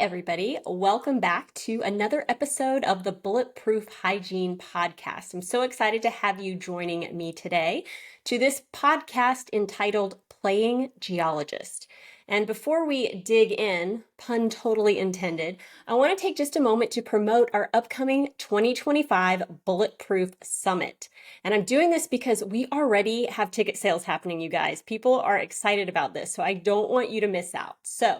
everybody. Welcome back to another episode of the Bulletproof Hygiene podcast. I'm so excited to have you joining me today to this podcast entitled Playing Geologist. And before we dig in, pun totally intended, I want to take just a moment to promote our upcoming 2025 Bulletproof Summit. And I'm doing this because we already have ticket sales happening, you guys. People are excited about this, so I don't want you to miss out. So,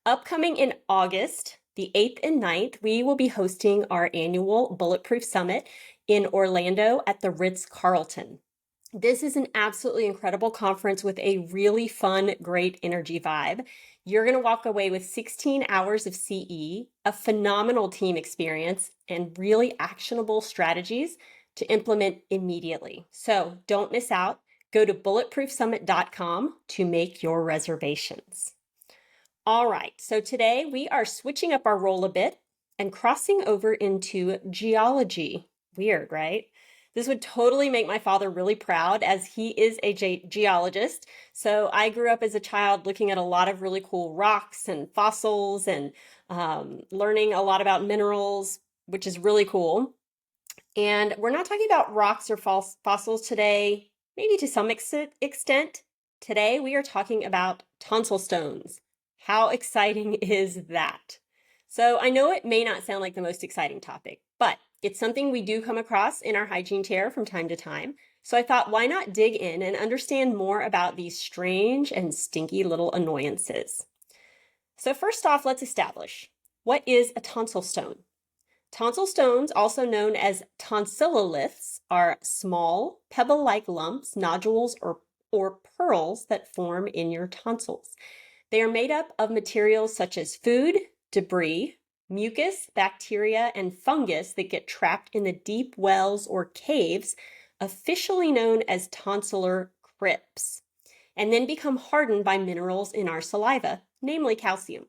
upcoming in August, the 8th and 9th, we will be hosting our annual Bulletproof Summit in Orlando at the Ritz-Carlton. This is an absolutely incredible conference with a really fun, great energy vibe. You're going to walk away with 16 hours of CE, a phenomenal team experience, and really actionable strategies to implement immediately. So don't miss out. Go to bulletproofsummit.com to make your reservations. All right, so today we are switching up our role a bit and crossing over into geology. Weird, right? This would totally make my father really proud as he is a geologist. So I grew up as a child looking at a lot of really cool rocks and fossils and learning a lot about minerals, which is really cool. And we're not talking about rocks or fossils today, maybe to some extent. Today we are talking about tonsil stones. How exciting is that? So I know it may not sound like the most exciting topic, but it's something we do come across in our hygiene chair from time to time. So I thought, why not dig in and understand more about these strange and stinky little annoyances? So first off, let's establish, what is a tonsil stone? Tonsil stones, also known as tonsilloliths, are small, pebble-like lumps, nodules, or pearls that form in your tonsils. They are made up of materials such as food, debris, mucus, bacteria, and fungus that get trapped in the deep wells or caves, officially known as tonsillar crypts, and then become hardened by minerals in our saliva, namely calcium.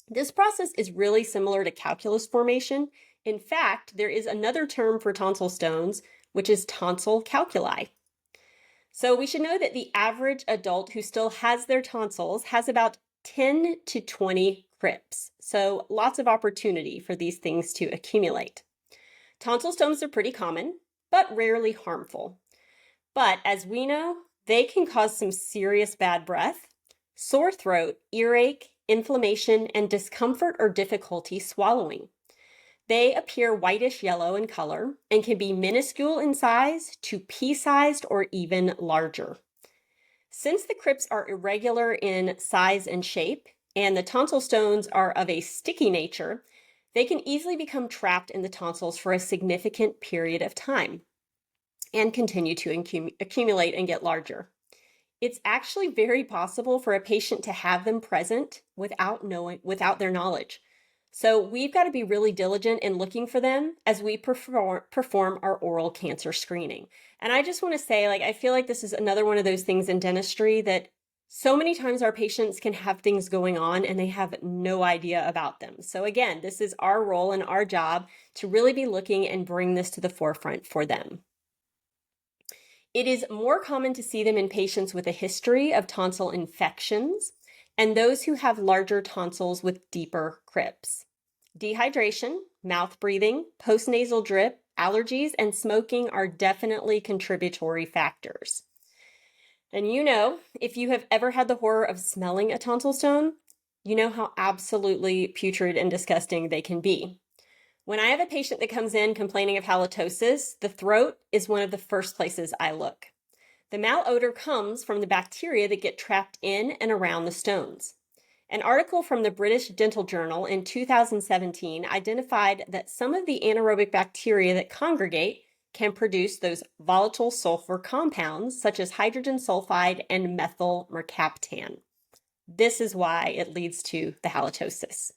This process is really similar to calculus formation. In fact, there is another term for tonsil stones, which is tonsil calculi. So we should know that the average adult who still has their tonsils has about 10 to 20 crypts. So lots of opportunity for these things to accumulate. Tonsil stones are pretty common, but rarely harmful. But as we know, they can cause some serious bad breath, sore throat, earache, inflammation, and discomfort or difficulty swallowing. They appear whitish yellow in color and can be minuscule in size to pea-sized or even larger. Since the crypts are irregular in size and shape, and the tonsil stones are of a sticky nature, they can easily become trapped in the tonsils for a significant period of time and continue to accumulate and get larger. It's actually very possible for a patient to have them present without their knowledge. So we've got to be really diligent in looking for them as we perform our oral cancer screening. And I just want to say, I feel like this is another one of those things in dentistry that so many times our patients can have things going on and they have no idea about them. So again, this is our role and our job to really be looking and bring this to the forefront for them. It is more common to see them in patients with a history of tonsil infections and those who have larger tonsils with deeper crypts. Dehydration, mouth breathing, postnasal drip, allergies, and smoking are definitely contributory factors. And if you have ever had the horror of smelling a tonsil stone, you know how absolutely putrid and disgusting they can be. When I have a patient that comes in complaining of halitosis, the throat is one of the first places I look. The malodor comes from the bacteria that get trapped in and around the stones. An article from the British Dental Journal in 2017 identified that some of the anaerobic bacteria that congregate can produce those volatile sulfur compounds such as hydrogen sulfide and methyl mercaptan. This is why it leads to the halitosis.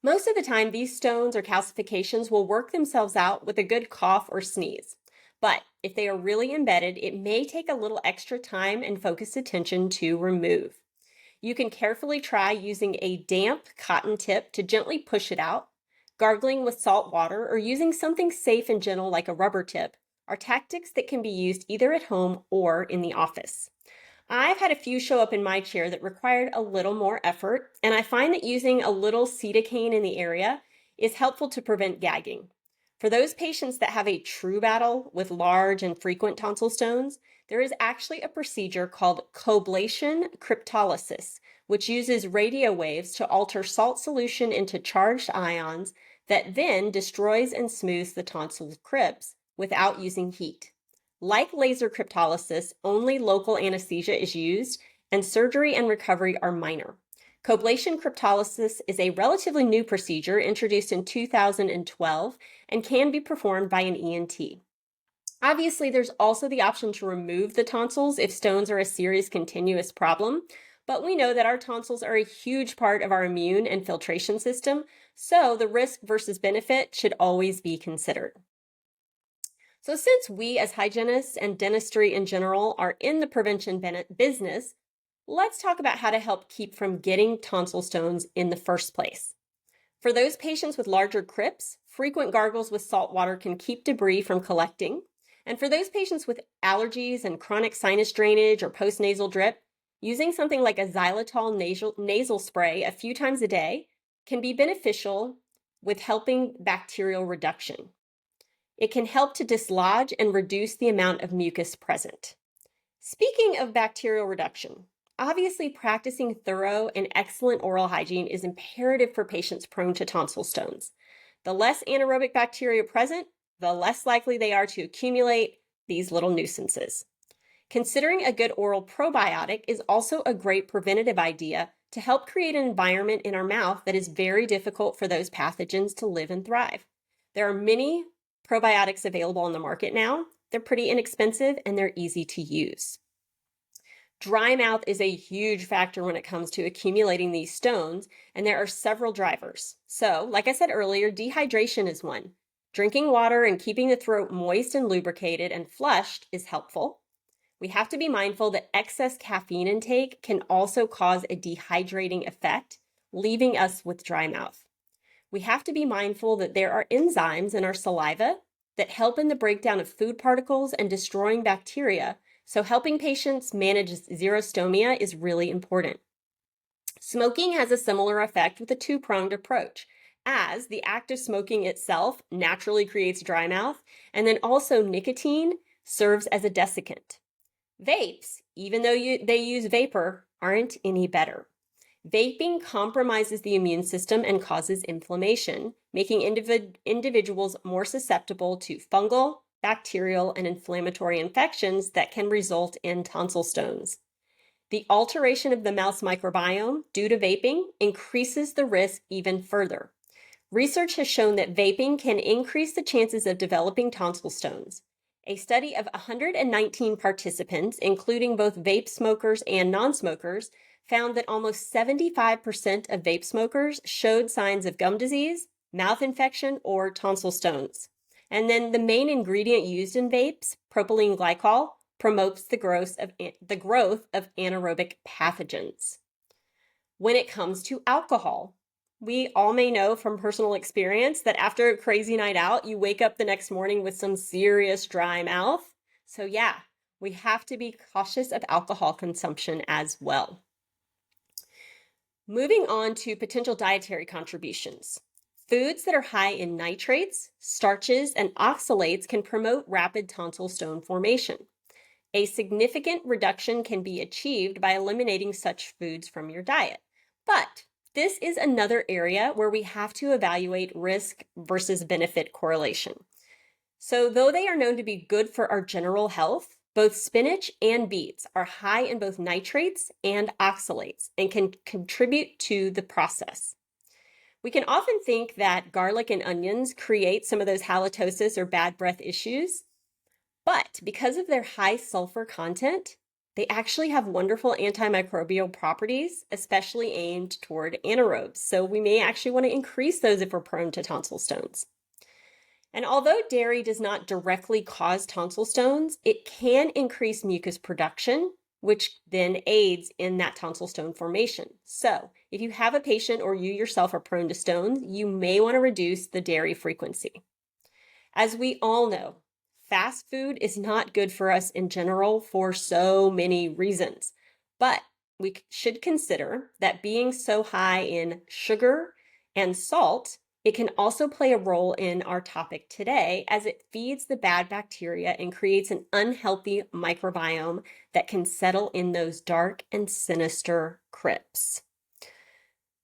Most of the time, these stones or calcifications will work themselves out with a good cough or sneeze. But if they are really embedded, it may take a little extra time and focused attention to remove. You can carefully try using a damp cotton tip to gently push it out. Gargling with salt water or using something safe and gentle like a rubber tip are tactics that can be used either at home or in the office. I've had a few show up in my chair that required a little more effort, and I find that using a little lidocaine in the area is helpful to prevent gagging. For those patients that have a true battle with large and frequent tonsil stones, there is actually a procedure called Coblation cryptolysis, which uses radio waves to alter salt solution into charged ions that then destroys and smooths the tonsil crypts without using heat. Like laser cryptolysis, only local anesthesia is used, and surgery and recovery are minor. Coblation cryptolysis is a relatively new procedure introduced in 2012 and can be performed by an ENT. Obviously, there's also the option to remove the tonsils if stones are a serious continuous problem, but we know that our tonsils are a huge part of our immune and filtration system, so the risk versus benefit should always be considered. So since we as hygienists and dentistry in general are in the prevention business, let's talk about how to help keep from getting tonsil stones in the first place. For those patients with larger crypts, frequent gargles with salt water can keep debris from collecting. And for those patients with allergies and chronic sinus drainage or postnasal drip, using something like a xylitol nasal spray a few times a day can be beneficial with helping bacterial reduction. It can help to dislodge and reduce the amount of mucus present. Speaking of bacterial reduction, obviously practicing thorough and excellent oral hygiene is imperative for patients prone to tonsil stones. The less anaerobic bacteria present, the less likely they are to accumulate these little nuisances. Considering a good oral probiotic is also a great preventative idea to help create an environment in our mouth that is very difficult for those pathogens to live and thrive. There are many probiotics available on the market now. They're pretty inexpensive and they're easy to use. Dry mouth is a huge factor when it comes to accumulating these stones, and there are several drivers. So, like I said earlier, dehydration is one. Drinking water and keeping the throat moist and lubricated and flushed is helpful. We have to be mindful that excess caffeine intake can also cause a dehydrating effect, leaving us with dry mouth. We have to be mindful that there are enzymes in our saliva that help in the breakdown of food particles and destroying bacteria, so helping patients manage xerostomia is really important. Smoking has a similar effect with a two-pronged approach, as the act of smoking itself naturally creates dry mouth, and then also nicotine serves as a desiccant. Vapes, even though they use vapor, aren't any better. Vaping compromises the immune system and causes inflammation, making individuals more susceptible to fungal, bacterial, and inflammatory infections that can result in tonsil stones. The alteration of the mouth's microbiome due to vaping increases the risk even further. Research has shown that vaping can increase the chances of developing tonsil stones. A study of 119 participants, including both vape smokers and non-smokers, found that almost 75% of vape smokers showed signs of gum disease, mouth infection, or tonsil stones. And then the main ingredient used in vapes, propylene glycol, promotes the growth of anaerobic pathogens. When it comes to alcohol, we all may know from personal experience that after a crazy night out, you wake up the next morning with some serious dry mouth. So yeah, we have to be cautious of alcohol consumption as well. Moving on to potential dietary contributions. Foods that are high in nitrates, starches, and oxalates can promote rapid tonsil stone formation. A significant reduction can be achieved by eliminating such foods from your diet. But this is another area where we have to evaluate risk versus benefit correlation. So though they are known to be good for our general health, both spinach and beets are high in both nitrates and oxalates and can contribute to the process. We can often think that garlic and onions create some of those halitosis or bad breath issues, but because of their high sulfur content, they actually have wonderful antimicrobial properties, especially aimed toward anaerobes. So we may actually want to increase those if we're prone to tonsil stones. And although dairy does not directly cause tonsil stones, it can increase mucus production, which then aids in that tonsil stone formation. So if you have a patient or you yourself are prone to stones, you may want to reduce the dairy frequency. As we all know, fast food is not good for us in general for so many reasons. But we should consider that being so high in sugar and salt, it can also play a role in our topic today as it feeds the bad bacteria and creates an unhealthy microbiome that can settle in those dark and sinister crypts.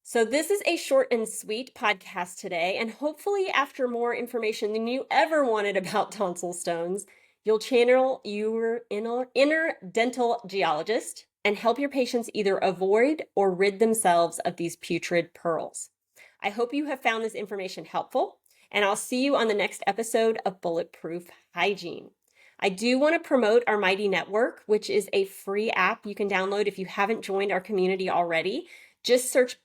So this is a short and sweet podcast today, and hopefully after more information than you ever wanted about tonsil stones, you'll channel your inner dental geologist and help your patients either avoid or rid themselves of these putrid pearls. I hope you have found this information helpful, and I'll see you on the next episode of Bulletproof Hygiene. I do want to promote our Mighty Network, which is a free app you can download if you haven't joined our community already. Just search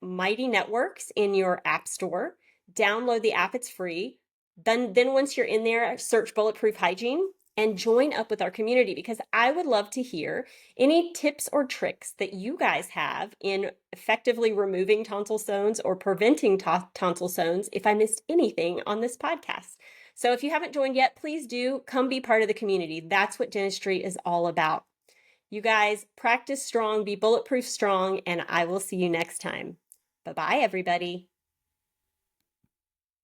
Mighty Networks in your app store. Download the app, it's free. Then once you're in there, search Bulletproof Hygiene and join up with our community, because I would love to hear any tips or tricks that you guys have in effectively removing tonsil stones or preventing tonsil stones if I missed anything on this podcast. So if you haven't joined yet, please do come be part of the community. That's what dentistry is all about. You guys practice strong, be bulletproof strong, and I will see you next time. Bye-bye, everybody.